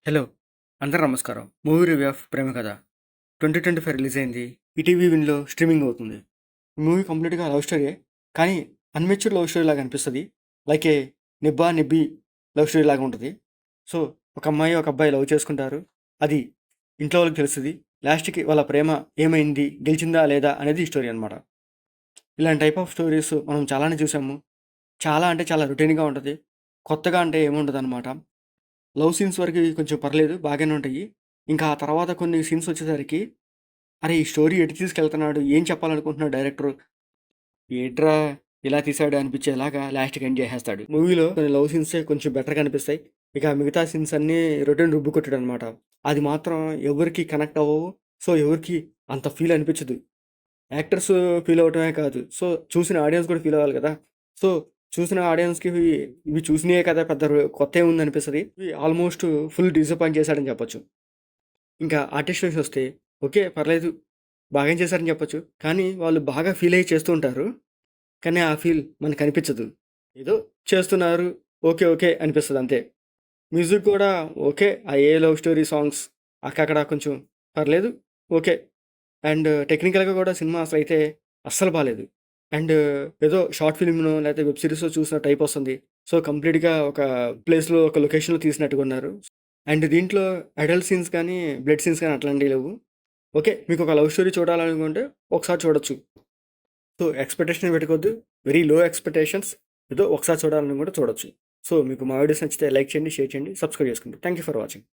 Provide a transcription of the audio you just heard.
Hello! అందరూ నమస్కారం. Movie review of ప్రేమ కథ 2025 రిలీజ్ అయింది. ఈటీవీ విన్‌లో స్ట్రీమింగ్ అవుతుంది. ఈ మూవీ కంప్లీట్‌గా లవ్ స్టోరీయే. కానీ అన్‌మెచ్యూర్డ్ లవ్ స్టోరీ లాగా అనిపిస్తది. లైక్ ఏ 'నిబ్బా నిబ్బి' లవ్ స్టోరీ లాగా ఉంటది. సో, ఒక అమ్మాయి, ఒక అబ్బాయి లవ్ చేసుకుంటారు. అది ఇంట్లో వాళ్ళకి తెలుస్తది. లాస్ట్‌కి వాళ్ళ ప్రేమ ఏమైంది? గెలిచిందా లేదా? అనేది ఈ స్టోరీ అనమాట. ఇలాంటి టైప్ ఆఫ్ స్టోరీస్ మనం చాలానే చూసాము. చాలా అంటే చాలా రొటీన్‌గా ఉంటది. కొత్తగా అంటే ఏముండదనమాట. లవ్ సీన్స్ వరకి కొంచెం పర్లేదు బాగానే ఉంటాయి. ఇంకా ఆ తర్వాత కొన్ని సీన్స్ వచ్చేసరికి, అరే! ఈ స్టోరీ ఎటు తీసుకెళ్తున్నాడు? ఏం చెప్పాలనుకుంటున్నాడు డైరెక్టరు? ఏంట్రా ఇలా తీసాడు అనిపించేలాగా లాస్ట్‌కి ఎండ్ చేసేస్తాడు. మూవీలో కొన్ని లవ్ సీన్సే కొంచెం బెటర్‌గా అనిపిస్తాయి. ఇక మిగతా సీన్స్ అన్నీ రొటీన్ రుబ్బు కొట్టుడనమాట. అది మాత్రం ఎవరికీ కనెక్ట్ అవ్వవు. సో, ఎవరికీ అంత ఫీల్ అనిపించదు. యాక్టర్స్ ఫీల్ అవ్వటమే కాదు. సో, చూసిన ఆడియన్స్ కూడా ఫీల్ అవ్వాలి కదా! సో, చూసిన ఆడియన్స్‌కి ఇవి చూసినయే కదా! పెద్ద కొత్తేముందనిపిస్తది. ఇవి ఆల్మోస్ట్ ఫుల్ డిసప్పాయింట్ చేశాడని చెప్పొచ్చు. ఇంకా ఆర్టిస్ట్ వైస్ వస్తే ఓకే. పర్లేదు. బాగానే చేశారని చెప్పొచ్చు. కానీ వాళ్ళు బాగా ఫీల్ అయ్యి చేస్తూ ఉంటారు. కానీ ఆ ఫీల్ మనకనిపించదు. ఏదో చేస్తున్నారు. ఓకే. ఓకే. అనిపిస్తది అంతే. మ్యూజిక్ కూడా ఓకే. ఆ ఏ లవ్ స్టోరీ సాంగ్స్ అక్కక్కడ కొంచెం పర్లేదు. ఓకే. అండ్ టెక్నికల్‌గా కూడా సినిమా అసలైతే అస్సలు బాలేదు. అండ్ ఏదో షార్ట్ ఫిల్మ్‌నో లేకపోతే వెబ్ సీరీసో చూసిన టైప్ వస్తుంది. సో, కంప్లీట్‌గా ఒక ప్లేస్‌లో, ఒక లొకేషన్‌లో తీసినట్టుగా ఉన్నారు. అండ్ దీంట్లో అడల్ట్ సీన్స్ కానీ, బ్లడ్ సీన్స్ కానీ అట్లాంటివి లేవు. ఓకే. మీకొక లవ్ స్టోరీ చూడాలనుకుంటే ఒకసారి చూడొచ్చు. సో, ఎక్స్‌పెక్టేషన్ పెట్టుకోవద్దు. Very low expectations. ఏదో ఒకసారి చూడాలని కూడా చూడొచ్చు. సో, మీకు మా వీడియోస్ నచ్చితే లైక్ చేయండి, షేర్ చేయండి, సబ్స్క్రైబ్ చేసుకోండి. Thank you for watching.